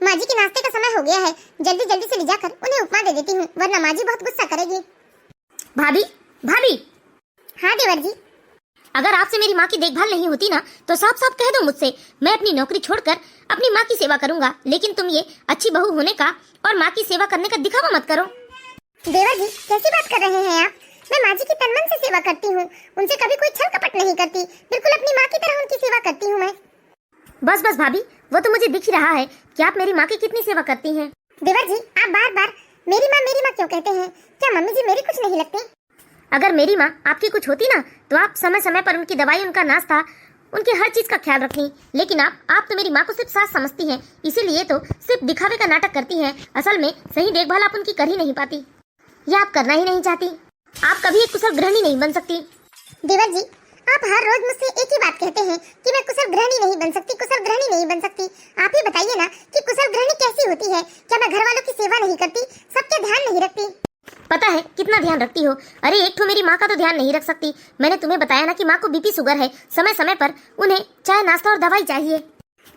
माँ जी के नाश्ते का समय हो गया है, जल्दी जल्दी से ले जाकर उन्हें उपमा दे देती हूँ, वरना माँ जी बहुत गुस्सा करेगी। भाभी भाभी, हाँ देवर जी। अगर आपसे मेरी माँ की देखभाल नहीं होती ना तो साफ साफ कह दो मुझसे, मैं अपनी नौकरी छोड़कर अपनी माँ की सेवा करूंगा। लेकिन तुम ये अच्छी बहू होने का और माँ की सेवा करने का दिखावा मत करो। देवर जी कैसी बात कर रहे हैं आप? मैं माँ जी की तन मन से सेवा करती हूँ, उनसे कभी कोई छल कपट नहीं करती, बिल्कुल अपनी माँ की तरह उनकी सेवा करती हूँ मैं। बस बस भाभी, वो तो मुझे दिख ही रहा है कि आप मेरी माँ की कितनी सेवा करती हैं। देवर जी आप बार बार मेरी माँ क्यों कहते हैं? क्या मम्मी जी मेरी कुछ नहीं लगती? अगर मेरी माँ आपकी कुछ होती ना तो आप समय समय पर उनकी दवाई, उनका नाश्ता, उनकी हर चीज का ख्याल रखती। लेकिन आप तो मेरी माँ को सिर्फ सास समझती हैं, इसीलिए तो सिर्फ दिखावे का नाटक करती हैं। असल में सही देखभाल आप उनकी कर ही नहीं पाती, या आप करना ही नहीं चाहती। आप कभी एक कुशल गृहिणी नहीं बन सकती। देवर जी आप हर रोज मुझसे एक ही बात कहते हैं कि मैं कुशल गृहिणी नहीं बन सकती, कुशल गृहिणी नहीं बन सकती। आप ही बताइए ना कि कुशल गृहिणी कैसी होती है? क्या मैं घर वालों की सेवा नहीं करती, सबके ध्यान नहीं रखती? पता है कितना ध्यान रखती हो। अरे एक तो मेरी माँ का तो ध्यान नहीं रख सकती। मैंने तुम्हें बताया ना कि माँ को बीपी शुगर है, समय समय पर उन्हें चाय नाश्ता और दवाई चाहिए।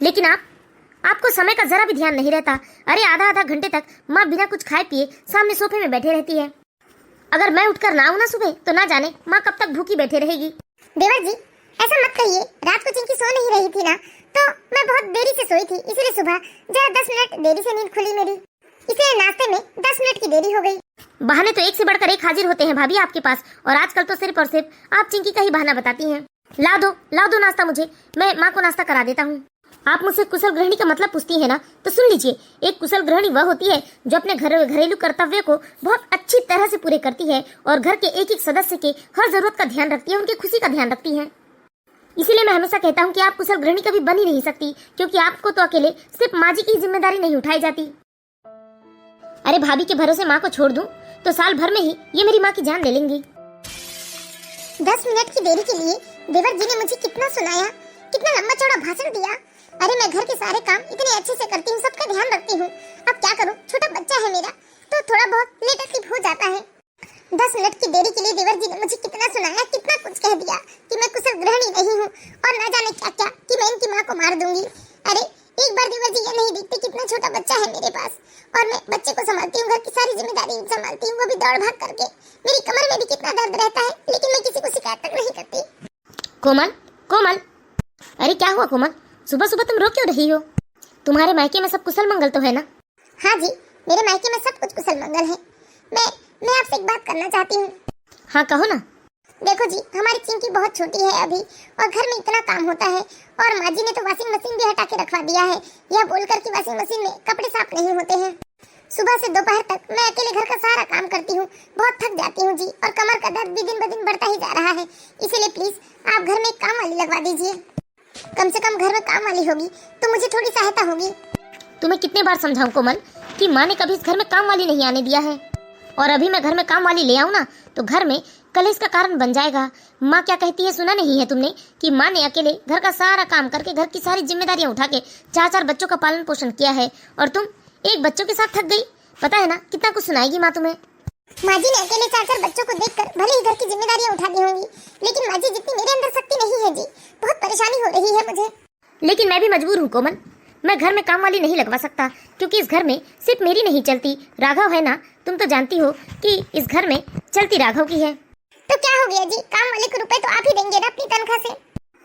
लेकिन आपको समय का जरा भी ध्यान नहीं रहता। अरे आधा आधा घंटे तक माँ बिना कुछ खाए पिए सामने सोफे में बैठे रहती है। अगर मैं उठकर ना आऊं ना सुबह तो ना जाने माँ कब तक भूखी बैठे रहेगी। देवर जी ऐसा मत कहिए, रात को चिंकी सो नहीं रही थी ना तो मैं बहुत देरी से सोई थी, इसलिए सुबह जरा 10 मिनट देरी से नींद खुली मेरी, इसलिए नाश्ते में 10 मिनट की देरी हो गई। बहाने तो एक से बढ़कर एक हाजिर होते हैं भाभी आपके पास, और आजकल तो सिर्फ और सिर्फ आप चिंकी का ही बहाना बताती हैं। ला दो नाश्ता मुझे, मैं माँ को नाश्ता करा देता हूँ। आप मुझसे कुशल गृहिणी का मतलब पूछती है ना, तो सुन लीजिए, एक कुशल गृहिणी वह होती है जो अपने घरेलू कर्तव्य को बहुत अच्छी तरह से पूरे करती है और घर के एक एक सदस्य के हर जरूरत का ध्यान रखती है, उनकी खुशी का ध्यान रखती है। इसीलिए मैं हमेशा कहता हूँ कि आप कुशल गृहिणी कभी बन ही नहीं सकती, क्योंकि आपको तो अकेले सिर्फ माँ जी की जिम्मेदारी नहीं उठाई जाती। अरे भाभी के भरोसे माँ को छोड़ दूं तो साल भर में ही ये मेरी माँ की जान ले लेंगी। 10 मिनट की देरी के लिए देवर जी ने मुझे कितना सुनाया, कितना लंबा चौड़ा भाषण दिया। अरे मैं घर के सारे काम इतने अच्छे से करती हूँ, सबका ध्यान रखती हूँ। अब क्या करूँ, छोटा बच्चा है मेरा तो थोड़ा बहुत लेट स्लीप हो जाता है। 10 मिनट की देरी के लिए देवर जी ने मुझे कितना सुनाया, कितना कुछ कह दिया कि मैं कुशल गृहिणी नहीं हूँ और ना जाने क्या क्या, कि मैं इनकी माँ को मार दूंगी। अरे एक बार देवर जी ये नहीं देखते कितना छोटा बच्चा है मेरे पास और मैं बच्चे को संभालती हूँ, घर की सारी जिम्मेदारी संभालती हूँ, वो भी दौड़ भाग करके। मेरी कमर में भी कितना दर्द रहता है, लेकिन मैं किसी को शिकायत तक नहीं करती। कोमल, अरे क्या हुआ कोमल, सुबह सुबह तुम रो क्यों रही हो? तुम्हारे मायके में सब कुशल मंगल तो है ना? हाँ जी मेरे मायके में सब कुछ कुशल मंगल है। मैं आपसे एक बात करना चाहती हूँ। हाँ कहो ना। देखो जी हमारी चिंकी बहुत छोटी है अभी और घर में इतना काम होता है, और माँ जी ने तो वॉशिंग मशीन भी हटा के रखवा दिया है, यह बोलकर कि वॉशिंग मशीन में कपड़े साफ नहीं होते हैं। सुबह से दोपहर तक मैं अकेले घर का सारा काम करती हूँ, बहुत थक जाती हूँ जी, और कमर का दर्द भी दिन ब दिन बढ़ता ही जा रहा है। इसीलिए प्लीज आप घर में एक काम वाली लगवा दीजिए, कम से कम घर में काम वाली होगी तो मुझे थोड़ी सहायता होगी। तुम्हें कितने बार समझाऊं कोमल कि माँ ने कभी इस घर में काम वाली नहीं आने दिया है, और अभी मैं घर में काम वाली ले आऊं ना तो घर में कलेश का कारण बन जाएगा। माँ क्या कहती है सुना नहीं है तुमने कि माँ ने अकेले घर का सारा काम करके घर की सारी जिम्मेदारियां उठा के 4-4 बच्चों का पालन पोषण किया है, और तुम एक बच्चों के साथ थक गई। पता है ना कितना कुछ सुनाएगी माँ तुम्हें। माँ जी ने अकेले 4-4 बच्चों को देखकर भले ही घर की जिम्मेदारियां उठा दी होंगी, लेकिन माँ जी जितनी मेरे अंदर शक्ति नहीं है जी, बहुत परेशानी हो रही है मुझे। लेकिन मैं भी मजबूर हूँ कोमल, मैं घर में काम वाली नहीं लगवा सकता, क्योंकि इस घर में सिर्फ मेरी नहीं चलती, राघव है ना, तुम तो जानती हो कि इस घर में चलती राघव की है। तो क्या हो गया जी, काम वाले को रुपए तो आप ही देंगे ना अपनी तनख्वाह से।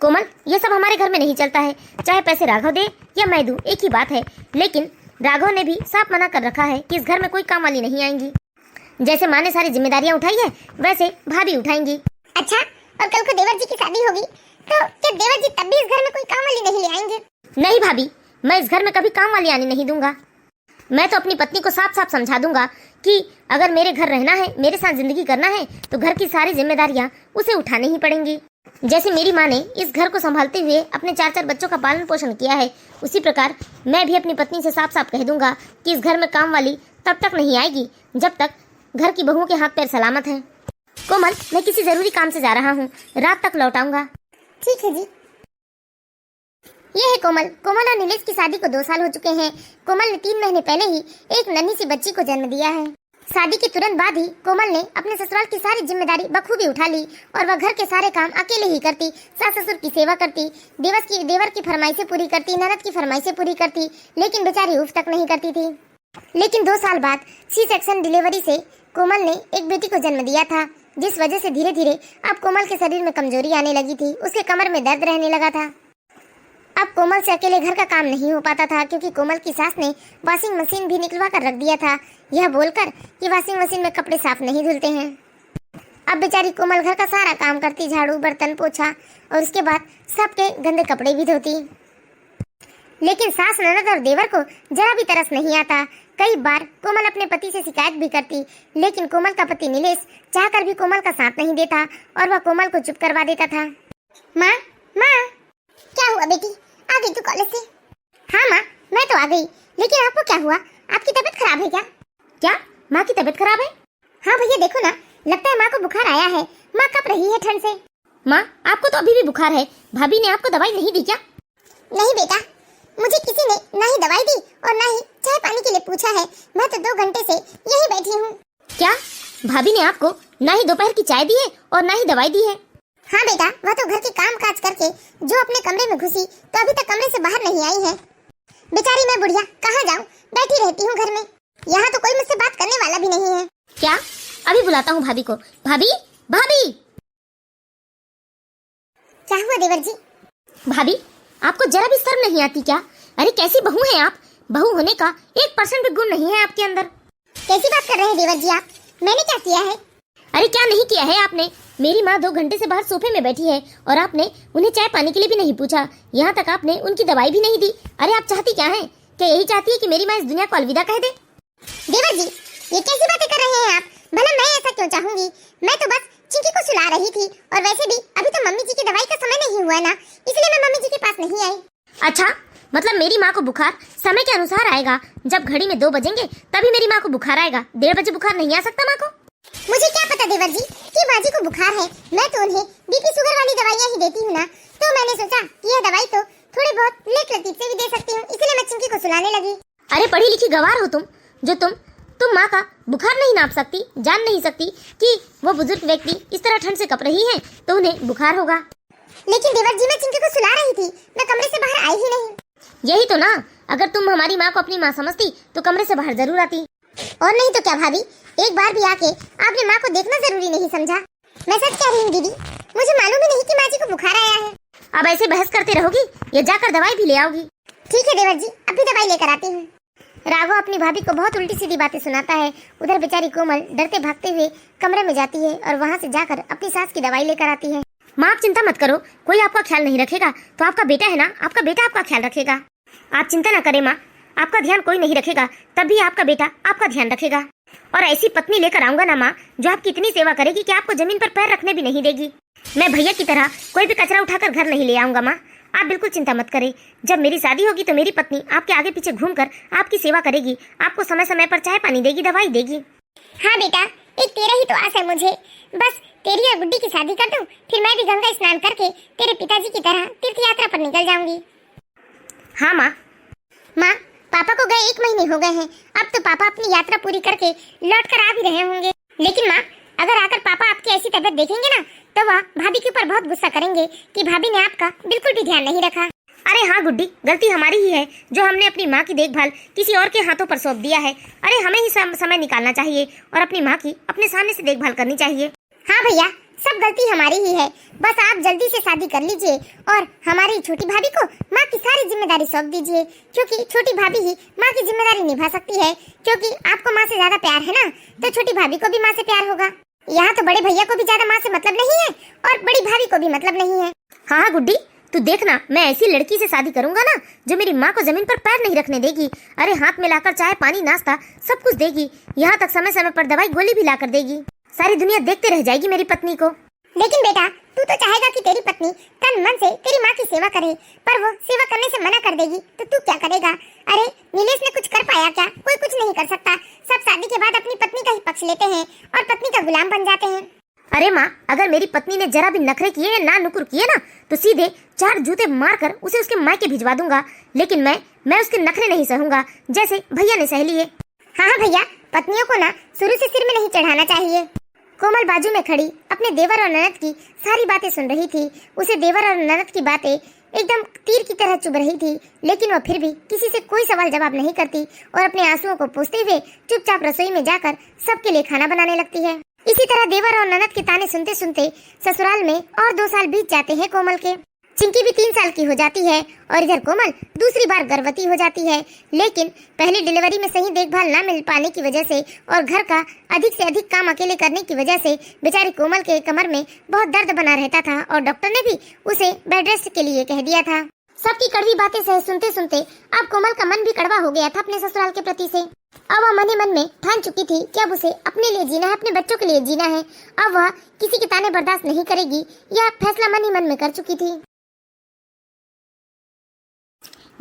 कोमल ये सब हमारे घर में नहीं चलता है, चाहे पैसे राघव दे या मैं दूं एक ही बात है। लेकिन राघव ने भी साफ मना कर रखा है कि इस घर में कोई काम वाली नहीं आएंगी। जैसे माँ ने सारी जिम्मेदारियां उठाई है वैसे भाभी उठाएंगी। अच्छा, और कल को देवर जी की शादी होगी तो क्या देवर जी तब भी इस घर में कोई काम वाली नहीं ले आएंगे? नहीं भाभी, मैं इस घर में कभी काम वाली आने नहीं दूंगा। मैं तो अपनी पत्नी को साफ साफ समझा दूंगा कि अगर मेरे घर रहना है, मेरे साथ जिंदगी करना है तो घर की सारी जिम्मेदारियां उसे उठानी ही पड़ेंगी। जैसे मेरी माँ ने इस घर को संभालते हुए अपने 4-4 बच्चों का पालन पोषण किया है, उसी प्रकार मैं भी अपनी पत्नी से साफ साफ कह दूंगा कि इस घर में काम वाली तब तक नहीं आएगी जब तक घर की बहुओं के हाथ पैर सलामत हैं। कोमल मैं किसी जरूरी काम से जा रहा हूँ, रात तक लौट आऊंगा। ठीक है जी। ये है कोमल और नीलेश की शादी को 2 साल हो चुके हैं। कोमल ने 3 महीने पहले ही एक नन्ही सी बच्ची को जन्म दिया है। शादी के तुरंत बाद ही कोमल ने अपने ससुराल की सारी जिम्मेदारी बखूबी उठा ली और वह घर के सारे काम अकेले ही करती। सास ससुर की सेवा करती, देवर की फरमाइशें पूरी करती, ननद की फरमाइशें पूरी करती, लेकिन बेचारी उफ तक नहीं करती थी। लेकिन 2 साल बाद सी सेक्शन डिलीवरी से कोमल ने एक बेटी को जन्म दिया था, जिस वजह से धीरे धीरे अब कोमल के शरीर में कमजोरी आने लगी थी। उसके कमर में दर्द रहने लगा था। अब कोमल से अकेले घर का काम नहीं हो पाता था, क्योंकि कोमल की सास ने वॉशिंग मशीन भी निकलवा कर रख दिया था, यह बोलकर कि वॉशिंग मशीन में कपड़े साफ नहीं धुलते हैं। अब बेचारी कोमल घर का सारा काम करती, झाड़ू, बर्तन, पोछा और उसके बाद सबके गंदे कपड़े भी धोती। लेकिन सास, ननद और देवर को जरा भी तरस नहीं आता। कई बार कोमल अपने पति से शिकायत भी करती, लेकिन कोमल का पति नीलेश चाहकर भी कोमल का साथ नहीं देता और वह कोमल को चुप करवा देता था। माँ, क्या हुआ बेटी? आ गई तू कॉलेज से? हाँ माँ, मैं तो आ गई, लेकिन आपको क्या हुआ? आपकी तबीयत खराब है क्या? क्या माँ की तबीयत खराब है? हाँ भैया देखो ना, लगता है माँ को बुखार आया है। माँ कब रही है ठंड से? माँ, आपको तो अभी भी बुखार है। भाभी ने आपको दवाई नहीं दी क्या? नहीं बेटा, मुझे किसी ने ना ही दवाई दी और ना ही चाय पानी के लिए पूछा है। मैं तो 2 घंटे से यही बैठी हूँ। क्या भाभी ने आपको ना ही दोपहर की चाय दी है और ना ही दवाई दी है? हाँ बेटा, वह तो घर के काम काज करके जो अपने कमरे में घुसी तो अभी तक कमरे से बाहर नहीं आई है। बेचारी मैं बुढ़िया कहाँ जाऊँ, बैठी रहती हूँ घर में। यहाँ तो कोई मुझसे बात करने वाला भी नहीं है। क्या? अभी बुलाता हूँ भाभी को। भाभी, भाभी! क्या हुआ देवर जी? भाभी, आपको जरा भी शर्म नहीं आती क्या? अरे कैसी बहू हैं आप? बहू होने का 1% भी गुण नहीं है आपके अंदर। कैसी बात कर रहे हैं देवर जी आप? मैंने क्या किया है? अरे क्या नहीं किया है आपने? मेरी माँ 2 घंटे से बाहर सोफे में बैठी है और आपने उन्हें चाय पानी के लिए भी नहीं पूछा। यहाँ तक आपने उनकी दवाई भी नहीं दी। अरे आप चाहती क्या हैं? क्या यही चाहती है कि मेरी माँ इस दुनिया को अलविदा कह दे? देवर जी, ये कैसी बातें कर रहे हैं आप? भला मैं ऐसा क्यों चाहूंगी? मैं तो बस चिंकी को सुला रही थी, और वैसे भी अभी तो मम्मी जी की दवाई का समय नहीं हुआ ना, इसलिए मैं मम्मी जी के पास नहीं आई। अच्छा, मतलब मेरी माँ को बुखार समय के अनुसार आएगा। जब घड़ी में 2 बजेंगे तभी मेरी माँ को बुखार आएगा। 1:30 बजे बुखार नहीं आ सकता माँ को? मुझे क्या पता देवर जी कि बाजी को बुखार है। मैं तो उन्हें बीपी शुगर वाली दवाइयाँ ही देती हूँ ना, तो मैंने सोचा कि यह दवाई तो थोड़ी बहुत लेट लतीफ से भी दे सकती हूँ, इसलिए मैं चिंकी को सुलाने लगी। अरे पढ़ी लिखी गवार हो तुम, जो तुम माँ का बुखार नहीं नाप सकती, जान नहीं सकती कि वो बुजुर्ग व्यक्ति इस तरह ठंड से कप रही है तो उन्हें बुखार होगा। लेकिन देवर जी मैं चिंकी को सुला रही थी, मैं कमरे से बाहर आई ही नहीं। यही तो ना, अगर तुम हमारी माँ को अपनी माँ समझती तो कमरे से बाहर जरूर आती। और नहीं तो क्या भाभी, एक बार भी आके आपने माँ को देखना जरूरी नहीं समझा? मैं सच कह रही हूँ दीदी, मुझे मालूम ही नहीं कि माँ जी को बुखार आया है। अब ऐसे बहस करते रहोगी या जाकर दवाई भी ले आओगी? ठीक है देवर जी, अभी दवाई लेकर आती हूँ। राघव अपनी भाभी को बहुत उल्टी सीधी बातें सुनाता है। उधर बेचारी कोमल डरते भागते हुए कमरे में जाती है और वहाँ से जाकर अपनी सास की दवाई लेकर आती है। माँ आप चिंता मत करो, कोई आपका ख्याल नहीं रखेगा तो आपका बेटा है ना, आपका बेटा आपका ख्याल रखेगा। आप चिंता न करें माँ, आपका ध्यान कोई नहीं रखेगा तब भी आपका बेटा आपका ध्यान रखेगा। और ऐसी पत्नी लेकर आऊंगा ना माँ, जो आपकी इतनी सेवा करेगी कि आपको जमीन पर पैर रखने भी नहीं देगी। मैं भैया की तरह कोई भी कचरा उठाकर घर नहीं ले आऊंगा माँ, आप बिल्कुल चिंता मत करें। जब मेरी शादी होगी तो मेरी पत्नी आपके आगे पीछे घूमकर आपकी सेवा करेगी, आपको समय समय पर चाय पानी देगी, दवाई देगी। हाँ बेटा, एक तेरा ही तो आस है मुझे, बस तेरी और गुड्डी की शादी कर दूं, फिर मैं भी गंगा स्नान करके तेरे पिताजी की तरह तीर्थ यात्रा पर निकल जाऊंगी। हाँ माँ। माँ, पापा को गए 1 महीने हो गए हैं, अब तो पापा अपनी यात्रा पूरी करके लौट कर आ भी रहे होंगे। लेकिन माँ, अगर आकर पापा आपकी ऐसी तबीयत देखेंगे ना तो वह भाभी के ऊपर बहुत गुस्सा करेंगे कि भाभी ने आपका बिल्कुल भी ध्यान नहीं रखा। अरे हाँ गुड्डी, गलती हमारी ही है जो हमने अपनी माँ की देखभाल किसी और के हाथों पर सौंप दिया है। अरे हमें ही समय निकालना चाहिए और अपनी माँ की अपने सामने से देखभाल करनी चाहिए। हाँ भैया, सब गलती हमारी ही है, बस आप जल्दी से शादी कर लीजिए और हमारी छोटी भाभी को माँ की सारी जिम्मेदारी सौंप दीजिए, क्योंकि छोटी भाभी ही माँ की जिम्मेदारी निभा सकती है। क्योंकि आपको माँ से ज्यादा प्यार है ना, तो छोटी भाभी को भी माँ से प्यार होगा। यहाँ तो बड़े भैया को भी ज्यादा माँ से मतलब नहीं है और बड़ी भाभी को भी मतलब नहीं है। हाँ हाँ गुड्डी, तू देखना, मैं ऐसी लड़की से शादी करूंगा ना जो मेरी माँ को जमीन पर पैर नहीं रखने देगी। अरे हाथ में लाकर चाय पानी नाश्ता सब कुछ देगी, यहाँ तक समय समय पर दवाई गोली भी लाकर देगी। सारी दुनिया देखते रह जाएगी मेरी पत्नी को। लेकिन बेटा, तू तो चाहेगा कि तेरी पत्नी तन मन से तेरी माँ की सेवा करे, पर वो सेवा करने से मना कर देगी तो तू क्या करेगा? अरे नीलेश ने कुछ कर पाया क्या? कोई कुछ नहीं कर सकता। सब शादी के बाद अपनी पत्नी का ही पक्ष लेते हैं और पत्नी का गुलाम बन जाते हैं। अरे माँ, अगर मेरी पत्नी ने जरा भी नखरे किए या ना नुकुर किए ना तो सीधे 4 जूते मारकर उसे उसके मायके भिजवा दूंगा। लेकिन मैं उसके नखरे नहीं सहूंगा जैसे भैया ने सह लिए। हाँ भैया, पत्नियों को ना शुरू से सिर में नहीं चढ़ाना चाहिए। कोमल बाजू में खड़ी अपने देवर और ननद की सारी बातें सुन रही थी। उसे देवर और ननद की बातें एकदम तीर की तरह चुभ रही थी, लेकिन वह फिर भी किसी से कोई सवाल जवाब नहीं करती और अपने आंसुओं को पोंछते हुए चुपचाप रसोई में जाकर सबके लिए खाना बनाने लगती है। इसी तरह देवर और ननद के ताने सुनते सुनते ससुराल में और 2 साल बीत जाते हैं कोमल के। चिंकी भी 3 साल की हो जाती है और इधर कोमल दूसरी बार गर्भवती हो जाती है, लेकिन पहली डिलीवरी में सही देखभाल न मिल पाने की वजह से और घर का अधिक से अधिक काम अकेले करने की वजह से बेचारी कोमल के कमर में बहुत दर्द बना रहता था और डॉक्टर ने भी उसे बेड रेस्ट के लिए कह दिया था। सबकी कड़वी बातें सह सुनते सुनते अब कोमल का मन भी कड़वा हो गया था अपने ससुराल के प्रति से। अब वह मन ही मन में ठान चुकी थी कि अब उसे अपने लिए जीना है, अपने बच्चों के लिए जीना है। अब वह किसी के ताने बर्दाश्त नहीं करेगी, यह फैसला मन ही मन में कर चुकी थी।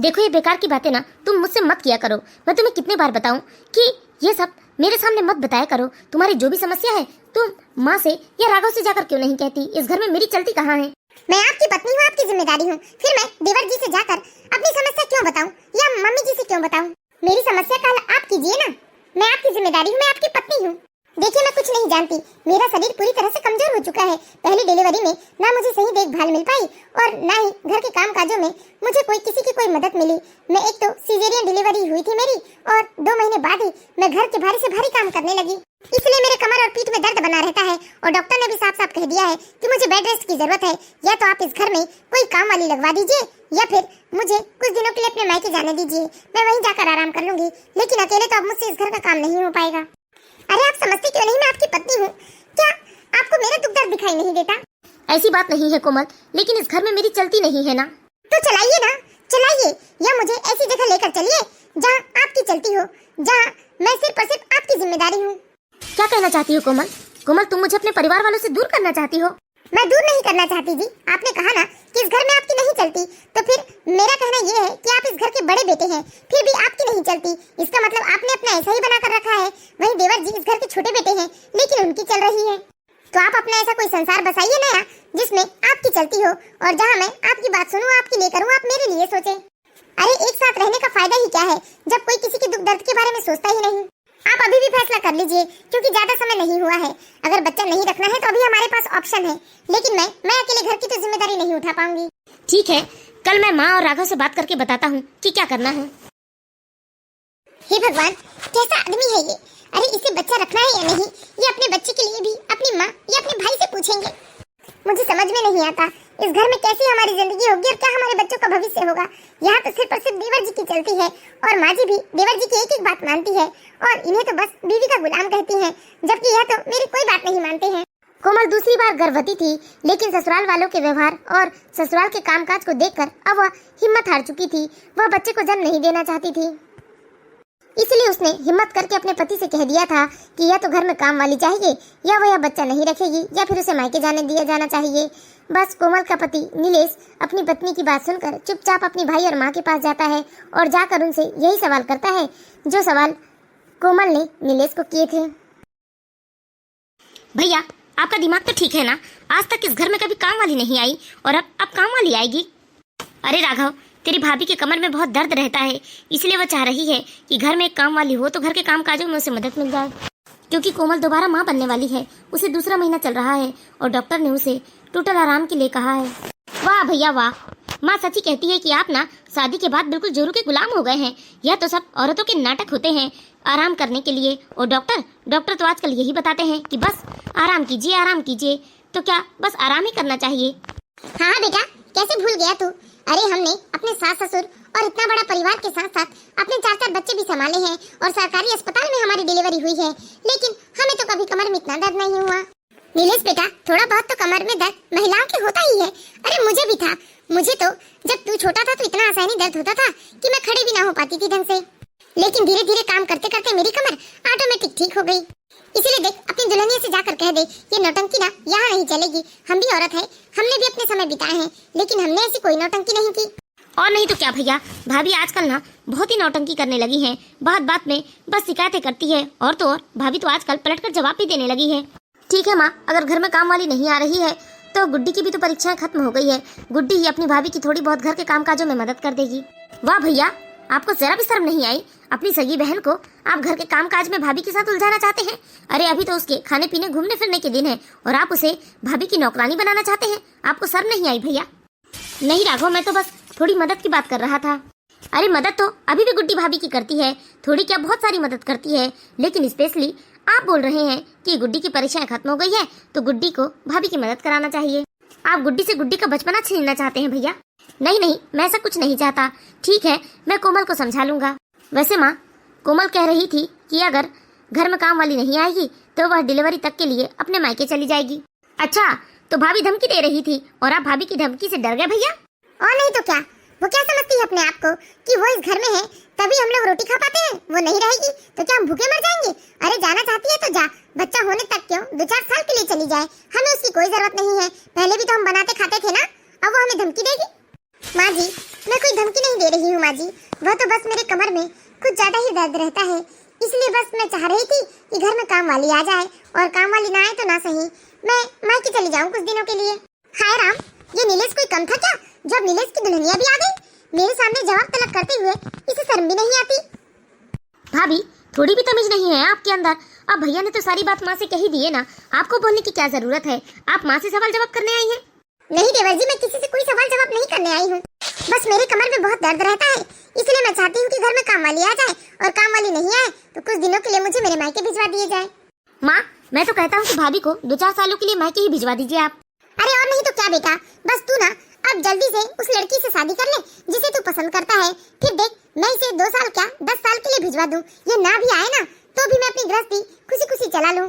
देखो ये बेकार की बातें ना तुम मुझसे मत किया करो। मैं तुम्हें कितने बार बताऊं कि ये सब मेरे सामने मत बताया करो। तुम्हारी जो भी समस्या है तुम माँ से या राघव से जाकर क्यों नहीं कहती? इस घर में मेरी चलती कहाँ है? मैं आपकी पत्नी हूँ, आपकी जिम्मेदारी हूँ। फिर मैं देवर जी से जाकर अपनी समस्या क्यों बताऊँ या मम्मी जी से क्यों बताऊँ? मेरी समस्या का हल आप कीजिए ना। मैं आपकी जिम्मेदारी हूँ, मैं आपकी पत्नी हूँ। देखिए मैं कुछ नहीं जानती, मेरा शरीर पूरी तरह से कमजोर हो चुका है। पहली डिलीवरी में ना मुझे सही देखभाल मिल पाई और ना ही घर के काम काजों में मुझे किसी की कोई मदद मिली। मैं एक तो सीजेरियन डिलीवरी हुई थी मेरी और 2 महीने बाद ही मैं घर के भारी से भारी काम करने लगी, इसलिए मेरे कमर और पीठ में दर्द बना रहता है और डॉक्टर ने भी साफ साफ कह दिया है कि मुझे बेड रेस्ट की जरूरत है। या तो आप इस घर में कोई काम वाली लगवा दीजिए या फिर मुझे कुछ दिनों के लिए अपने मायके जाने दीजिए। मैं वहीं जाकर आराम कर लूंगी, लेकिन अकेले तो अब मुझसे इस घर का काम नहीं हो पाएगा। अरे आप समझती क्यों नहीं? मैं आपकी पत्नी हूँ, क्या आपको मेरा दुख दर्द दिखाई नहीं देता? ऐसी बात नहीं है कोमल, लेकिन इस घर में मेरी चलती नहीं है ना। तो चलाइए ना, चलाइए, या मुझे ऐसी जगह लेकर चलिए जहाँ आपकी चलती हो, जहाँ मैं सिर्फ और सिर्फ आपकी जिम्मेदारी हूँ। क्या कहना चाहती हो कोमल? कोमल तुम मुझे अपने परिवार वालों से दूर करना चाहती हो? मैं दूर नहीं करना चाहती जी। आपने कहा ना कि इस घर में आपकी नहीं चलती, तो फिर मेरा कहना ये है कि आप इस घर के बड़े बेटे हैं, फिर भी आपकी नहीं चलती। इसका मतलब आपने अपना ऐसा ही बना कर रखा है। वहीं देवर जी इस घर के छोटे बेटे हैं, लेकिन उनकी चल रही है। तो आप अपना ऐसा कोई संसार बसाइए नया जिसमें आपकी चलती हो और जहाँ मैं आपकी बात सुनूं, आपकी लिए करूँ, आप मेरे लिए सोचें। अरे एक साथ रहने का फायदा ही क्या है जब कोई किसी के दुख दर्द के बारे में सोचता ही नहीं। आप अभी भी फैसला कर लीजिए, क्योंकि ज्यादा समय नहीं हुआ है। अगर बच्चा नहीं रखना है तो अभी हमारे पास ऑप्शन है, लेकिन मैं अकेले घर की तो जिम्मेदारी नहीं उठा पाऊंगी। ठीक है, कल मैं माँ और राघव से बात करके बताता हूँ कि क्या करना है। हे भगवान, कैसा आदमी है ये? अरे इसे बच्चा रखना है या नहीं, ये अपने बच्चे के लिए भी अपनी माँ या अपने भाई से पूछेंगे। मुझे समझ में नहीं आता इस घर में कैसी हमारी जिंदगी होगी और क्या हमारे बच्चों का भविष्य होगा। यहाँ तो सिर्फ और सिर्फ देवर जी की चलती है और माँ जी भी देवर जी की एक एक बात मानती है और इन्हें तो बस बीवी का गुलाम कहती हैं, जबकि यह तो मेरी कोई बात नहीं मानते हैं। कोमल दूसरी बार गर्भवती थी, लेकिन ससुराल वालों के व्यवहार और ससुराल के कामकाज को देखकर अब वह हिम्मत हार चुकी थी। वह बच्चे को जन्म नहीं देना चाहती थी, इसलिए उसने हिम्मत करके अपने पति से कह दिया था कि या तो घर में काम वाली चाहिए या वह बच्चा नहीं रखेगी या फिर उसे मायके जाने दिया जाना चाहिए। बस कोमल का पति नीलेश अपनी पत्नी की बात सुनकर चुपचाप अपनी भाई और माँ के पास जाता है और जाकर उनसे यही सवाल करता है जो सवाल कोमल ने नीलेश को किए थे। भैया आपका दिमाग तो ठीक है ना? आज तक इस घर में कभी काम वाली नहीं आई और अब काम वाली आएगी? अरे राघव, तेरी भाभी के कमर में बहुत दर्द रहता है, इसलिए वह चाह रही है कि घर में एक काम वाली हो तो घर के काम काजों में उसे मदद मिल जाए। क्योंकि कोमल दोबारा माँ बनने वाली है, उसे दूसरा महीना चल रहा है और डॉक्टर ने उसे टोटल आराम के लिए कहा है। वाह भैया वाह, माँ सच्ची कहती है कि आप ना शादी के बाद बिल्कुल जोरू के गुलाम हो गए हैं। यह तो सब औरतों के नाटक होते हैं आराम करने के लिए, और डॉक्टर तो आजकल यही बताते हैं कि बस आराम कीजिए। तो क्या बस आराम ही करना चाहिए? हाँ बेटा, कैसे भूल गया तू? अरे हमने अपने सास ससुर और इतना बड़ा परिवार के साथ साथ अपने 4 बच्चे भी संभाले हैं और सरकारी अस्पताल में हमारी डिलीवरी हुई है, लेकिन हमें तो कभी कमर में इतना दर्द नहीं हुआ। नीलेश बेटा, थोड़ा बहुत तो कमर में दर्द महिलाओं के होता ही है। अरे मुझे भी था, मुझे तो जब तू छोटा था तो इतना आसानी दर्द होता था कि मैं खड़ी भी ना हो पाती थी ढंग से, लेकिन धीरे धीरे काम करते करते मेरी कमर ऑटोमेटिक ठीक हो गई। इसीलिए देख, अपनी दुल्हनिया से जाकर कह दे ये नौटंकी ना यहाँ नहीं चलेगी। हम भी औरत है, हमने भी अपने समय बिताए हैं, लेकिन हमने ऐसी कोई नौटंकी नहीं की। और नहीं तो क्या भैया, भाभी आजकल ना बहुत ही नौटंकी करने लगी है, बात बात में बस शिकायतें करती है। और तो और भाभी तो आजकल पलटकर जवाब भी देने लगी है। ठीक है माँ, अगर घर में काम वाली नहीं आ रही है तो गुड्डी की भी तो परीक्षाएं खत्म हो गई है। गुड्डी ही अपनी भाभी की थोड़ी बहुत घर के कामकाजों में मदद कर देगी। वाह भैया, आपको जरा भी शर्म नहीं आई? अपनी सगी बहन को आप घर के कामकाज में भाभी के साथ उलझाना चाहते हैं। अरे अभी तो उसके खाने पीने घूमने फिरने के दिन है और आप उसे भाभी की नौकरानी बनाना चाहते हैं। आपको शर्म नहीं आई भैया? नहीं राघव, मैं तो बस थोड़ी मदद की बात कर रहा था। अरे मदद तो अभी भी गुड्डी भाभी की करती है, थोड़ी क्या बहुत सारी मदद करती है। लेकिन स्पेशली आप बोल रहे हैं कि गुड्डी की परेशानी खत्म हो गई है तो गुड्डी को भाभी की मदद कराना चाहिए। आप गुड्डी से गुड्डी का बचपना छीनना चाहते हैं भैया? नहीं नहीं, मैं ऐसा कुछ नहीं चाहता। ठीक है, मैं कोमल को समझा लूंगा। वैसे माँ, कोमल कह रही थी कि अगर घर में काम वाली नहीं आएगी तो वह डिलीवरी तक के लिए अपने मायके चली जाएगी। अच्छा, तो भाभी धमकी दे रही थी और आप भाभी की धमकी से डर गए भैया? और नहीं तो क्या, वो क्या समझती है अपने आप को कि वो इस घर में है तभी हम लोग रोटी खा पाते हैं। वो नहीं रहेगी तो क्या हम भूखे मर जाएंगे? अरे जाना चाहती है तो जा, बच्चा होने तक क्यों 2-4 साल के लिए चली जाए, हमें उसकी कोई जरूरत नहीं है। पहले भी तो हम बनाते खाते थे ना, अब वो हमें धमकी देगी? माँ जी, मैं कोई धमकी नहीं दे रही हूँ माँ जी, वह तो बस मेरे कमर में कुछ ज्यादा ही दर्द रहता है, इसलिए बस मैं चाह रही थी कि घर में काम वाली आ जाए, और काम वाली ना आए तो ना सही मैं मायके चली जाऊँ कुछ दिनों के लिए। हाय राम, ये नीलेश कोई कम था क्या? जब नीलेश की दुल्हनिया भी आ गई, मेरे सामने जवाब तलब करते हुए इसे शर्म भी नहीं आती। भाभी, थोड़ी भी तमीज नहीं है आपके अंदर? अब भैया ने तो सारी बात माँ से कह ही दी है ना, आपको बोलने की क्या जरूरत है? आप माँ से सवाल जवाब करने आई हैं? नहीं देवर जी, मैं किसी से कोई सवाल जवाब नहीं करने आई हूँ, बस मेरे कमर में बहुत दर्द रहता है, इसलिए मैं चाहती हूँ कि घर में काम वाली आ जाए, और काम वाली नहीं आए तो कुछ दिनों के लिए मुझे मेरे मायके भिजवा दिए जाए। माँ, मैं तो कहता हूँ कि भाभी को 2-4 सालों के लिए मायके ही भिजवा दीजिए आप। अरे और नहीं तो क्या बेटा, बस तू ना अब जल्दी से उस लड़की से शादी कर ले जिसे तू पसंद करता है, फिर देख मैं इसे 2 साल क्या 10 साल के लिए भिजवा दूं, ये ना भी आए ना तो भी मैं अपनी गृहस्थी खुशी खुशी चला लूं।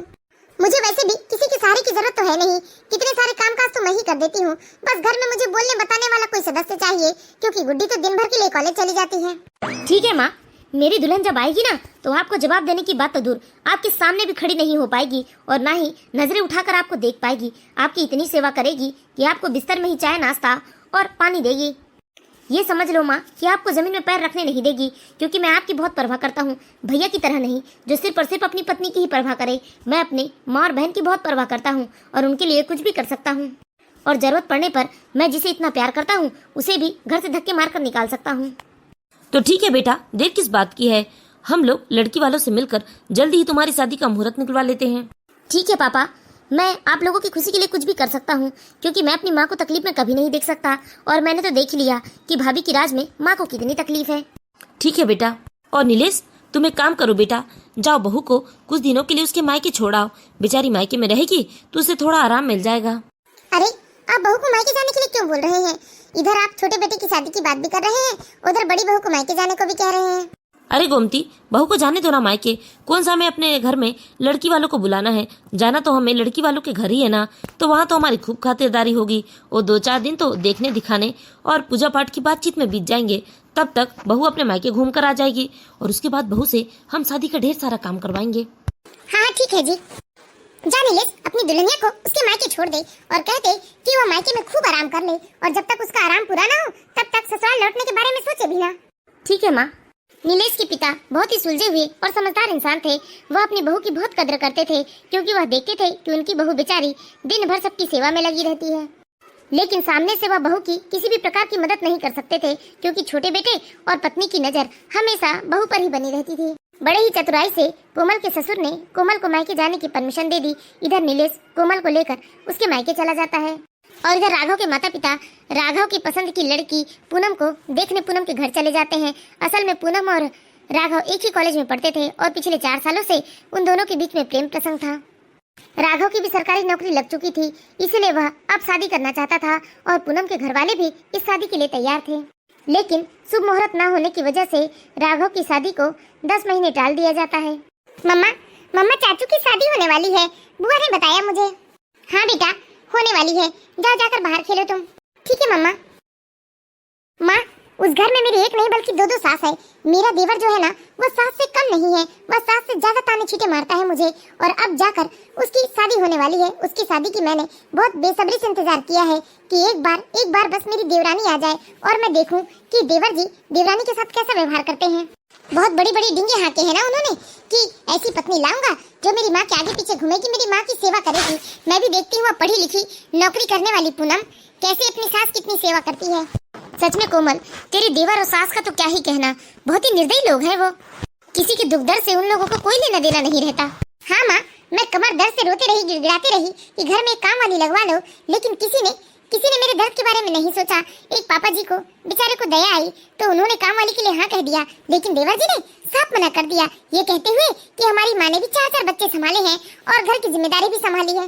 मुझे वैसे भी किसी के सहारे की जरूरत तो है नहीं, कितने सारे कामकाज तो मैं ही कर देती हूँ, बस घर में मुझे बोलने बताने वाला कोई सदस्य चाहिए, क्योंकि गुड्डी तो दिन भर के लिए कॉलेज चली जाती है। ठीक है माँ, मेरी दुल्हन जब आएगी ना तो आपको जवाब देने की बात तो दूर, आपके सामने भी खड़ी नहीं हो पाएगी और ना ही नजरें उठाकर आपको देख पाएगी। आपकी इतनी सेवा करेगी कि आपको बिस्तर में ही चाय नाश्ता और पानी देगी। ये समझ लो माँ कि आपको जमीन में पैर रखने नहीं देगी, क्योंकि मैं आपकी बहुत परवाह करता हूँ, भैया की तरह नहीं जो सिर्फ और सिर्फ अपनी पत्नी की ही परवाह करे। मैं अपने माँ और बहन की बहुत परवाह करता हूँ और उनके लिए कुछ भी कर सकता हूँ, और जरूरत पड़ने पर मैं जिसे इतना प्यार करता हूँ उसे भी घर से धक्के मार कर निकाल सकता हूँ। तो ठीक है बेटा, देर किस बात की है, हम लोग लड़की वालों से मिलकर जल्दी ही तुम्हारी शादी का मुहूर्त निकलवा लेते हैं। ठीक है पापा, मैं आप लोगों की खुशी के लिए कुछ भी कर सकता हूँ, क्योंकि मैं अपनी माँ को तकलीफ में कभी नहीं देख सकता, और मैंने तो देख लिया कि भाभी की राज में माँ को कितनी तकलीफ है। ठीक है बेटा। और नीलेश, तुम एक काम करो बेटा, जाओ बहू को कुछ दिनों के लिए उसके मायके छोड़ाओ, बेचारी मायके में रहेगी तो उसे थोड़ा आराम मिल जाएगा। अरे आप बहू को मायके जाने के लिए क्यों बोल रहे हैं? इधर आप छोटे बेटे की शादी की बात भी कर रहे हैं, उधर बड़ी बहू को मायके जाने को भी कह रहे हैं। अरे गोमती, बहू को जाने दो ना मायके, कौन सा हमें अपने घर में लड़की वालों को बुलाना है, जाना तो हमें लड़की वालों के घर ही है ना, तो वहाँ तो हमारी खूब खातिरदारी होगी, और 2-4 दिन तो देखने दिखाने और पूजा पाठ की बातचीत में बीत जाएंगे। तब तक बहू अपने मायके घूम कर आ जाएगी और उसके बाद बहू से हम शादी का ढेर सारा काम करवाएंगे। हाँ ठीक है जी, जा नीलेश, अपनी दुल्हनिया को उसके मायके छोड़ दे और कहते कि वो मायके में खूब आराम कर ले, और जब तक उसका आराम पूरा ना हो तब तक ससुराल लौटने के बारे में सोचे भी ना। ठीक है माँ। नीलेश के पिता बहुत ही सुलझे हुए और समझदार इंसान थे। वह अपनी बहू की बहुत कदर करते थे, क्योंकि वह देखते थे कि उनकी बहू बेचारी दिन भर सबकी सेवा में लगी रहती है, लेकिन सामने से वह बहू की किसी भी प्रकार की मदद नहीं कर सकते थे, क्योंकि छोटे बेटे और पत्नी की नजर हमेशा बहू पर ही बनी रहती थी। बड़े ही चतुराई से कोमल के ससुर ने कोमल को मायके जाने की परमिशन दे दी। इधर नीलेश कोमल को लेकर उसके मायके चला जाता है, और इधर राघव के माता पिता राघव की पसंद की लड़की पूनम को देखने पूनम के घर चले जाते हैं। असल में पूनम और राघव एक ही कॉलेज में पढ़ते थे और पिछले 4 सालों से उन दोनों के बीच में प्रेम प्रसंग था। राघव की भी सरकारी नौकरी लग चुकी थी, इसलिए वह अब शादी करना चाहता था, और पूनम के घर वाले भी इस शादी के लिए तैयार थे, लेकिन शुभ मुहूर्त न होने की वजह से राघव की शादी को 10 महीने टाल दिया जाता है। मम्मा चाचू की शादी होने वाली है, बुआ ने बताया मुझे। हाँ बेटा, होने वाली है, जाओ जाकर बाहर खेलो तुम। ठीक है मम्मा। माँ, उस घर में मेरी एक नहीं बल्कि 2-2 सास है। मेरा देवर जो है ना, वह सास से कम नहीं है, वह सास से ज्यादा ताने छींटे मारता है मुझे, और अब जाकर उसकी शादी होने वाली है। उसकी शादी की मैंने बहुत बेसब्री से इंतजार किया है कि एक बार बस मेरी देवरानी आ जाए और मैं देखूं कि देवर जी देवरानी के साथ कैसा व्यवहार करते हैं। बहुत बड़ी बड़ी डिंगे हाँके हैं ना उन्होंने कि ऐसी पत्नी लाऊंगा जो मेरी माँ के आगे पीछे घूमेगी, मेरी माँ की सेवा करेगी। मैं भी देखती हूँ पढ़ी लिखी नौकरी करने वाली पूनम कैसे अपनी सास कितनी सेवा करती है। सच में कोमल, तेरे देवर और सास का तो क्या ही कहना, बहुत ही निर्दयी लोग हैं वो। किसी के दुख दर्द से उन लोगों को कोई लेना देना नहीं रहता। हाँ माँ, मैं कमर दर्द से रोते रही, गिड़गिड़ाती रही कि घर में एक काम वाली लगवा लो, लेकिन किसी ने मेरे दर्द के बारे में नहीं सोचा। एक पापा जी को बेचारे को दया आई तो उन्होंने काम वाली के लिए हाँ कह दिया, लेकिन देवर जी ने साफ मना कर दिया, ये कहते हुए कि हमारी माँ ने भी 4 बच्चे संभाले हैं और घर की जिम्मेदारी भी संभाली है।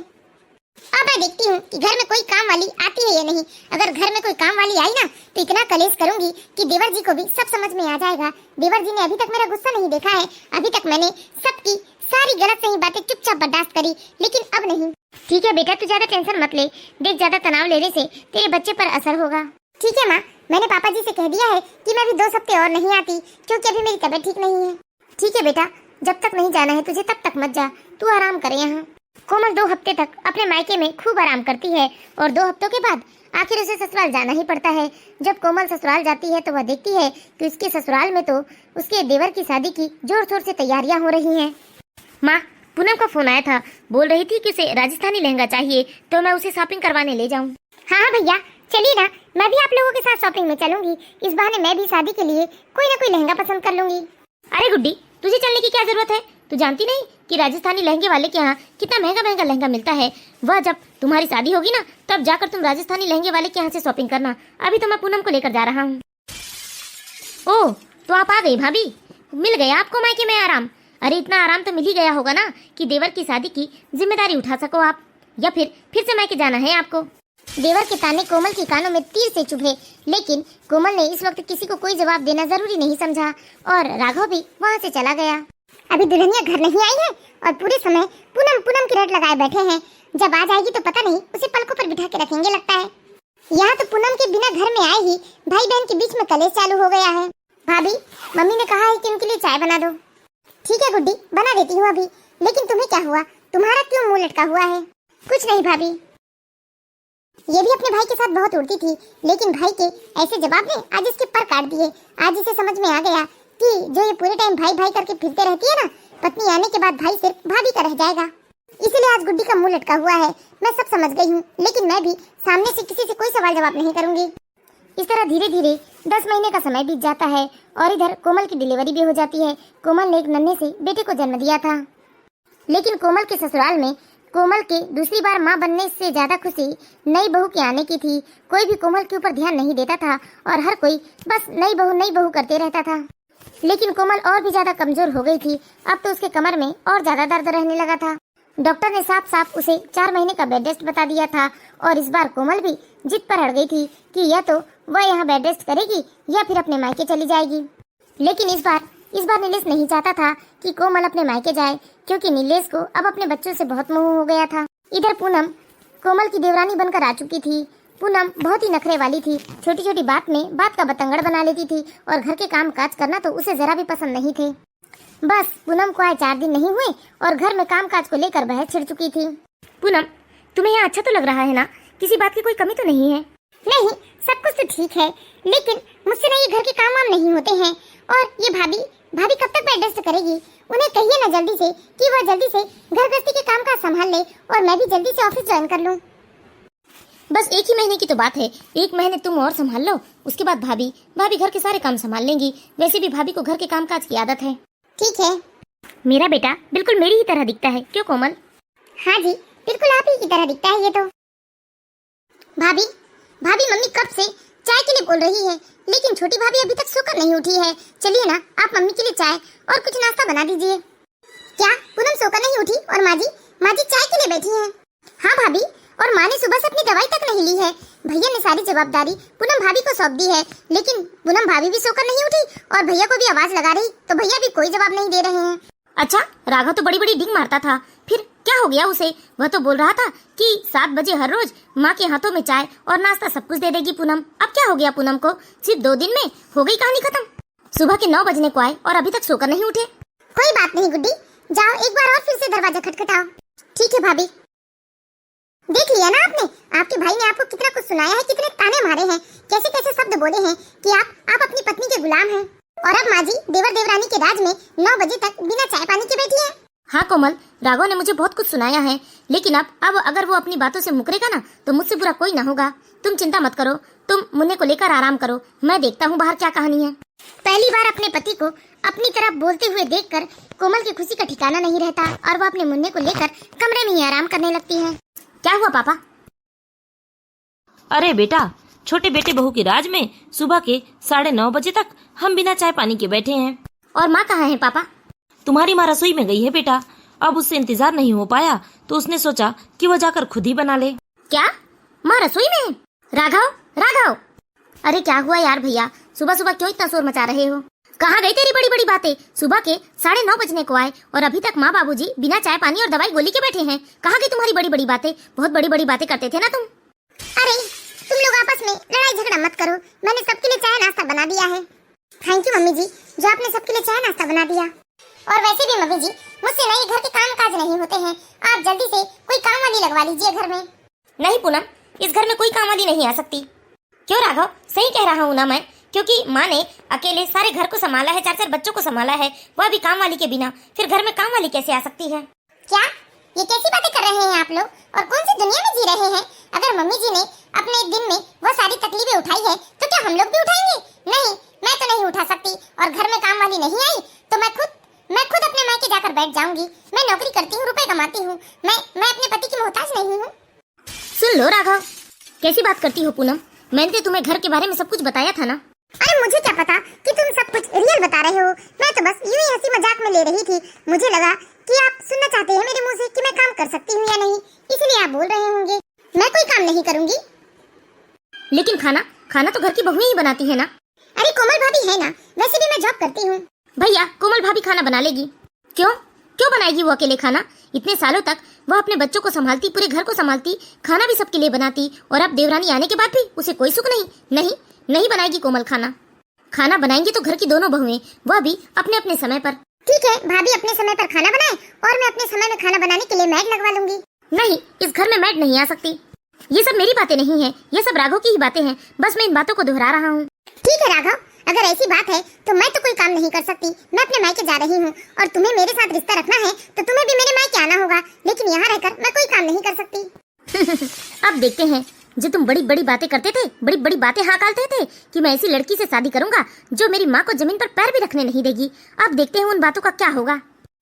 अब मैं देखती हूँ कि घर में कोई काम वाली आती है या नहीं। अगर घर में कोई काम वाली आई ना तो इतना कलेश करूंगी कि देवर जी को भी सब समझ में आ जाएगा। देवर जी ने अभी तक मेरा गुस्सा नहीं देखा है, अभी तक मैंने सबकी सारी गलत सही बातें चुपचाप बर्दाश्त करी, लेकिन अब नहीं। ठीक है बेटा, तू ज्यादा टेंशन मत ले, देख ज्यादा तनाव लेने से तेरे बच्चे पर असर होगा। ठीक है माँ, मैंने पापा जी से कह दिया है कि मैं भी 2 हफ्ते और नहीं आती, क्योंकि अभी मेरी तबीयत ठीक नहीं है। ठीक है बेटा, जब तक नहीं जाना है तुझे तब तक मत जा, तू आराम करे यहाँ। कोमल 2 हफ्ते तक अपने मायके में खूब आराम करती है और 2 हफ्तों के बाद आखिर उसे ससुराल जाना ही पड़ता है। जब कोमल ससुराल जाती है तो वह देखती है कि उसके ससुराल में तो उसके देवर की शादी की जोर शोर से तैयारियां हो रही हैं। माँ, पूनम का फोन आया था, बोल रही थी कि उसे राजस्थानी लहंगा चाहिए तो मैं उसे शॉपिंग करवाने ले जाऊँ। हाँ भैया चलिए ना, मैं भी आप लोगों के साथ शॉपिंग में चलूंगी। इस बहाने मैं भी शादी के लिए कोई ना कोई लहंगा पसंद कर लूंगी। अरे गुड्डी, तुझे चलने की क्या जरूरत है? तू जानती नहीं कि राजस्थानी लहंगे वाले के यहाँ कितना महंगा महंगा लहंगा मिलता है। वह जब तुम्हारी शादी होगी ना तब जाकर तुम राजस्थानी लहंगे वाले के यहाँ से शॉपिंग करना। अभी तो मैं पूनम को लेकर जा रहा हूँ। ओह, तो आप आ गई भाभी, मिल गया आपको मायके में आराम। अरे इतना आराम तो मिल ही गया होगा ना कि देवर की शादी की जिम्मेदारी उठा सको आप, या फिर से मायके जाना है आपको। देवर के ताने कोमल के कानों में तीर से चुभे, लेकिन कोमल ने इस वक्त किसी को कोई जवाब देना जरूरी नहीं समझा और राघव भी वहाँ से चला गया। अभी दुल्हनिया घर नहीं आई है और पूरे समय पूनम की रट लगाए बैठे हैं। जब आ जाएगी तो पता नहीं उसे पलकों पर बिठा के रखेंगे लगता है। यहाँ तो पूनम के बिना घर में आए ही भाई बहन के बीच में कलेश चालू हो गया है। भाभी, मम्मी ने कहा है कि उनके लिए चाय बना दो। ठीक है गुड्डी, बना देती हूँ अभी। लेकिन तुम्हें क्या हुआ, तुम्हारा क्यों मुंह लटका हुआ है? कुछ नहीं भाभी, ये भी अपने भाई के साथ बहुत उड़ती थी, लेकिन भाई के ऐसे जवाब ने आज इसके पर काट दिए। आज इसे समझ में आ गया कि जो ये पूरे टाइम भाई भाई करके फिरते रहती है ना, पत्नी आने के बाद भाई सिर्फ भाभी का रह जाएगा। इसीलिए आज गुड्डी का मुंह लटका हुआ है। मैं सब समझ गई हूँ, लेकिन मैं भी सामने से किसी से कोई सवाल जवाब नहीं करूंगी। इस तरह धीरे धीरे 10 महीने का समय बीत जाता है और इधर कोमल की डिलीवरी भी हो जाती है। कोमल ने एक नन्हे से बेटे को जन्म दिया था, लेकिन कोमल के ससुराल में कोमल के दूसरी बार मां बनने से ज्यादा खुशी नई बहू के आने की थी। कोई भी कोमल के ऊपर ध्यान नहीं देता था और हर कोई बस नई बहू करते रहता था। लेकिन कोमल और भी ज्यादा कमजोर हो गई थी। अब तो उसके कमर में और ज्यादा दर्द रहने लगा था। डॉक्टर ने साफ साफ उसे 4 महीने का बेड रेस्ट बता दिया था और इस बार कोमल भी जिद पर अड़ गई थी कि या तो वह यहाँ बेड रेस्ट करेगी या फिर अपने मायके चली जाएगी। लेकिन इस बार नीलेश नहीं चाहता था कि कोमल अपने मायके जाए, क्योंकि नीलेश को अब अपने बच्चों से बहुत मोह हो गया था। इधर पूनम कोमल की देवरानी बनकर आ चुकी थी। पूनम बहुत ही नखरे वाली थी, छोटी छोटी बात में बात का बतंगड़ बना लेती थी और घर के काम काज करना तो उसे जरा भी पसंद नहीं थे। बस पूनम को आए 4 दिन नहीं हुए और घर में काम काज को लेकर बहस छिड़ चुकी थी। पूनम, तुम्हें यहाँ अच्छा तो लग रहा है ना? किसी बात की कोई कमी तो नहीं है? नहीं, सब कुछ तो ठीक है, लेकिन मुझसे ना ये घर के काम वाम नहीं होते हैं। और ये भाभी कब तक बेड रेस्ट करेगी? उन्हें कहिए ना जल्दी से कि वह जल्दी से घर गृहस्थी के काम काज संभाल ले और मैं भी जल्दी से ऑफिस ज्वाइन कर लूं। बस 1 ही महीने की तो बात है, 1 महीने तुम और संभाल लो, उसके बाद भाभी घर के सारे काम संभाल लेंगी। वैसे भी भाभी को घर के काम काज की आदत है। ठीक है। मेरा बेटा बिल्कुल मेरी ही तरह दिखता है, क्यों कोमल? हाँ जी, बिल्कुल आप ही की तरह दिखता है ये तो। भाभी मम्मी कब से चाय के लिए बोल रही है, लेकिन छोटी भाभी अभी तक सोकर नहीं उठी है। चलिए ना, आप मम्मी के लिए चाय और कुछ नाश्ता बना दीजिए। क्या पूनम सोकर नहीं उठी और माँ जी चाय के लिए बैठी हैं? हाँ भाभी, और माँ ने सुबह से अपनी दवाई तक नहीं ली है। भैया ने सारी जवाबदारी पूनम भाभी को सौंप दी है, लेकिन पूनम भाभी भी सोकर नहीं उठी और भैया को भी आवाज लगा रही तो भैया भी कोई जवाब नहीं दे रहे हैं। अच्छा, राघव तो बड़ी बड़ी डिंग मारता था, फिर क्या हो गया उसे? वह तो बोल रहा था कि 7 बजे हर रोज माँ के हाथों में चाय और नाश्ता सब कुछ दे देगी पूनम। अब क्या हो गया पूनम को? सिर्फ 2 दिन में हो गई कहानी खत्म। सुबह के 9 बजने को आए और अभी तक सोकर नहीं उठे। कोई बात नहीं गुड्डी, जाओ एक बार और फिर से दरवाजा खटखटाओ। ठीक है भाभी। देख लिया ना आपने, आपके भाई ने आपको कितना कुछ सुनाया है, कितने ताने मारे हैं, कैसे कैसे शब्द बोले हैं कि आप अपनी पत्नी के गुलाम हैं। और अब माँ जी देवर देवरानी के राज में 9 बजे तक बिना चाय पानी के बैठी है। हाँ कोमल, राघव ने मुझे बहुत कुछ सुनाया है, लेकिन अब अगर वो अपनी बातों से मुकरेगा ना तो मुझसे बुरा कोई ना होगा। तुम चिंता मत करो, तुम मुन्ने को लेकर आराम करो, मैं देखता हूँ बाहर क्या कहानी है। पहली बार अपने पति को अपनी तरफ बोलते हुए देखकर कोमल की खुशी का ठिकाना नहीं रहता और वो अपने मुन्ने को लेकर कमरे में ही आराम करने लगती है। क्या हुआ पापा? अरे बेटा, छोटे बेटे बहू की राज में सुबह के 9:30 बजे तक हम बिना चाय पानी के बैठे हैं। और माँ कहाँ है पापा? तुम्हारी माँ रसोई में गई है बेटा। अब उससे इंतजार नहीं हो पाया तो उसने सोचा कि वो जाकर खुद ही बना ले। क्या माँ रसोई में है? राघव, राघव! अरे क्या हुआ यार भैया, सुबह सुबह क्यों इतना शोर मचा रहे हो? कहाँ गई तेरी बड़ी बड़ी बातें? सुबह के 9:30 बजने को आए और अभी तक माँ बाबूजी बिना चाय पानी और दवाई गोली के बैठे हैं। कहाँ गई तुम्हारी बड़ी बड़ी बातें? बहुत बड़ी बड़ी बातें करते थे ना तुम। अरे तुम लोग आपस में लड़ाई झगड़ा मत करो, मैंने सबके लिए चाय नाश्ता बना दिया है। थैंक यू मम्मी जी, जो आपने सबके लिए चाय नाश्ता बना दिया। और वैसे भी मम्मी जी, मुझसे ना ये घर के काम काज नहीं होते हैं, आप जल्दी से कोई काम वाली लगवा लीजिए घर में। नहीं पूनम, इस घर में कोई काम वाली नहीं आ सकती। क्यों राघव, सही कह रहा हूँ ना मैं, क्योंकि माँ ने अकेले सारे घर को संभाला है, 4 बच्चों को संभाला है, वह भी काम वाली के बिना, फिर घर में काम वाली कैसे आ सकती है? क्या ये कैसी बातें कर रहे हैं आप लोग, और कौन सी दुनिया में जी रहे हैं? अगर मम्मी जी ने अपने दिन में वो सारी तकलीफें उठाई है तो क्या हम लोग भी उठाएंगे? नहीं, मैं तो नहीं उठा सकती। और घर में काम वाली नहीं आई तो मैं खुद अपने मायके जाकर बैठ जाऊंगी। मैं नौकरी करती हूँ, रुपए कमाती हूँ, मैं अपने पति की मोहताज नहीं हूँ। सुन लो राघव, कैसी बात करती हो पूनम? मैंने तो तुम्हें घर के बारे में सब कुछ बताया था ना। अरे मुझे क्या पता कि तुम सब कुछ रियल बता रहे हो, मैं तो बस यूं ही हंसी मजाक में ले रही थी। मुझे लगा कि आप सुनना चाहते हैं मेरे मुंह से कि मैं काम कर सकती हूँ या नहीं, इसलिए आप बोल रहे होंगे। मैं कोई काम नहीं करूंगी। लेकिन खाना तो घर की बहू ही बनाती है ना। अरे कोमल भाभी है ना, वैसे भी मैं जॉब करती हूँ। भैया, कोमल भाभी खाना बना लेगी। क्यों क्यों बनाएगी वो अकेले खाना? इतने सालों तक वह अपने बच्चों को संभालती, पूरे घर को संभालती, खाना भी सबके लिए बनाती, और अब देवरानी आने के बाद भी उसे कोई सुख नहीं नहीं बनाएगी कोमल खाना बनाएंगी तो घर की दोनों बहुएं, वह भी अपने अपने समय पर। ठीक है, भाभी अपने समय पर खाना बनाए और मैं अपने समय में खाना बनाने के लिए मैड लगवा लूंगी। नहीं, इस घर में मैड नहीं आ सकती। ये सब मेरी बातें नहीं है, ये सब राघव की ही बातें हैं। बस मैं इन बातों को दोहरा रहा हूँ। ठीक है राघव, अगर ऐसी बात है तो मैं तो कोई काम नहीं कर सकती। मैं अपने मायके जा रही हूँ और तुम्हें मेरे साथ रिश्ता रखना है तो तुम्हें भी मेरे मायके आना होगा, लेकिन यहाँ रहकर मैं कोई काम नहीं कर सकती। अब देखते हैं, जो तुम बड़ी बड़ी बातें करते थे, बड़ी बड़ी बातें हाकालते थे कि मैं ऐसी लड़की से शादी करूंगा जो मेरी माँ को जमीन पर पैर भी रखने नहीं देगी। अब देखते हैं उन बातों का क्या होगा।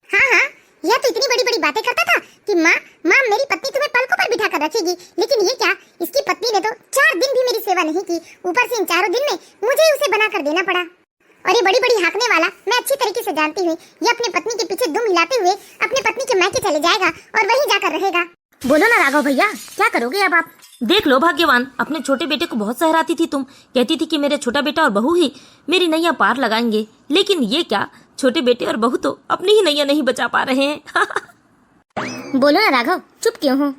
हाँ, यह तो इतनी बड़ी बड़ी बातें करता था कि माँ मेरी पत्नी तुम्हें पलकों पर बिठा कर रखेगी, लेकिन ये क्या, इसकी पत्नी ने तो 4 दिन भी मेरी सेवा नहीं की, ऊपर से इन 4 दिन में मुझे उसे बना कर देना पड़ा। और ये बड़ी बड़ी हाँकने वाला मैं अच्छी तरीके से जानती हूँ, ये अपनी पत्नी के पीछे दुम हिलाते हुए अपनी पत्नी के मायके चले जाएगा और वहीं जाकर रहेगा। बोलो ना राघव भैया, क्या करोगे अब आप? देख लो भाग्यवान, अपने छोटे बेटे को बहुत सहराती थी तुम, कहती थी कि मेरे छोटा बेटा और बहू ही मेरी नैया पार लगाएंगे, लेकिन ये क्या, छोटे बेटे और बहू तो अपनी ही नैया नहीं बचा पा रहे हैं। बोलो ना राघव, चुप क्यों हो?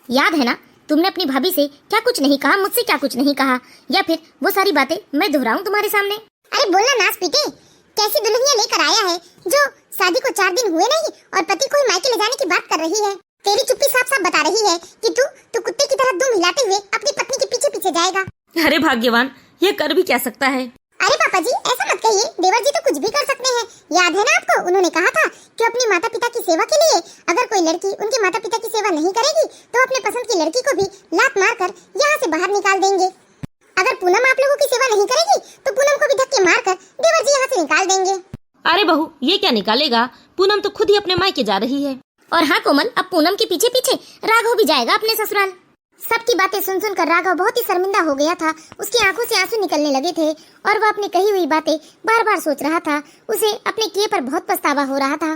याद है ना, तुमने अपनी भाभी से क्या कुछ नहीं कहा, मुझसे क्या कुछ नहीं कहा, या फिर वो सारी बातें मैं दोहराऊं तुम्हारे सामने? अरे बोलना नास पीटे, कैसी दुल्हनिया लेकर आया है जो शादी को 4 दिन हुए नहीं और पति को ही मायके ले जाने की बात कर रही है। तेरी चुप्पी साफ साफ बता रही है कि तू कुत्ते की तरह दुम हिलाते हुए अपनी पत्नी के पीछे पीछे जाएगा। अरे भाग्यवान, ये कर भी क्या सकता है? अरे पापा जी, ऐसा मत कहिए, देवर जी तो कुछ भी कर सकते हैं। याद है ना आपको, उन्होंने कहा था कि अपने माता पिता की सेवा के लिए अगर कोई लड़की उनके माता पिता की सेवा नहीं करेगी तो अपने पसंद की लड़की को भी लात मारकर यहाँ से बाहर निकाल देंगे। अगर पूनम आप लोगों की सेवा नहीं करेगी तो पूनम को भी धक्के मारकर देवर जी यहाँ से निकाल देंगे। अरे बहू, ये क्या निकालेगा, पूनम तो खुद ही अपने मायके जा रही है। और हाँ कोमल, अब पूनम के पीछे पीछे राघव भी जाएगा अपने ससुराल। सबकी बातें सुन सुनकर राघव बहुत ही शर्मिंदा हो गया था, उसकी आंखों से आंसू निकलने लगे थे और वह अपनी कही हुई बातें बार बार सोच रहा था। उसे अपने किए पर बहुत पछतावा हो रहा था,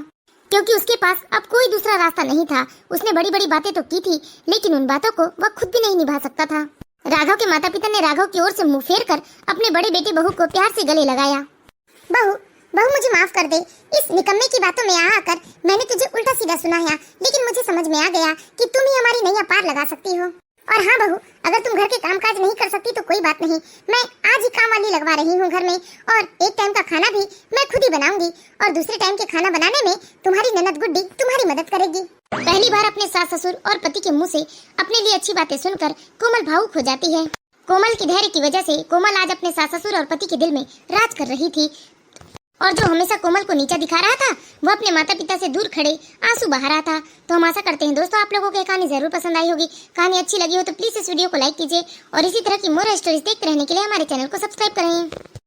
क्योंकि उसके पास अब कोई दूसरा रास्ता नहीं था। उसने बड़ी बड़ी बातें तो की थी, लेकिन उन बातों को वह खुद भी नहीं निभा सकता था। राघव के माता पिता ने राघव की ओर से मुंह फेर कर अपने बड़े बेटे बहू को प्यार से गले लगाया। बहू मुझे माफ कर दे, इस निकम्मे की बातों में आकर मैंने तुझे उल्टा सीधा सुनाया, लेकिन मुझे समझ में आ गया कि तुम ही हमारी नैया पार लगा सकती हो। और हाँ बहू, अगर तुम घर के कामकाज नहीं कर सकती तो कोई बात नहीं, मैं आज ही काम वाली लगवा रही हूँ घर में, और एक टाइम का खाना भी मैं खुद ही बनाऊंगी और दूसरे टाइम के खाना बनाने में तुम्हारी ननद गुड्डी तुम्हारी मदद करेगी। पहली बार अपने सास ससुर और पति के मुँह से अपने लिए अच्छी बातें सुनकर कोमल भावुक हो जाती है। कोमल के धैर्य की वजह से कोमल आज अपने सास ससुर और पति के दिल में राज कर रही थी। और जो हमेशा कोमल को नीचा दिखा रहा था वो अपने माता पिता से दूर खड़े आंसू बहा रहा था। तो हम आशा करते हैं दोस्तों आप लोगों को ये कहानी जरूर पसंद आई होगी। कहानी अच्छी लगी हो तो प्लीज इस वीडियो को लाइक कीजिए और इसी तरह की मोर स्टोरीज देखते रहने के लिए हमारे चैनल को सब्सक्राइब करें।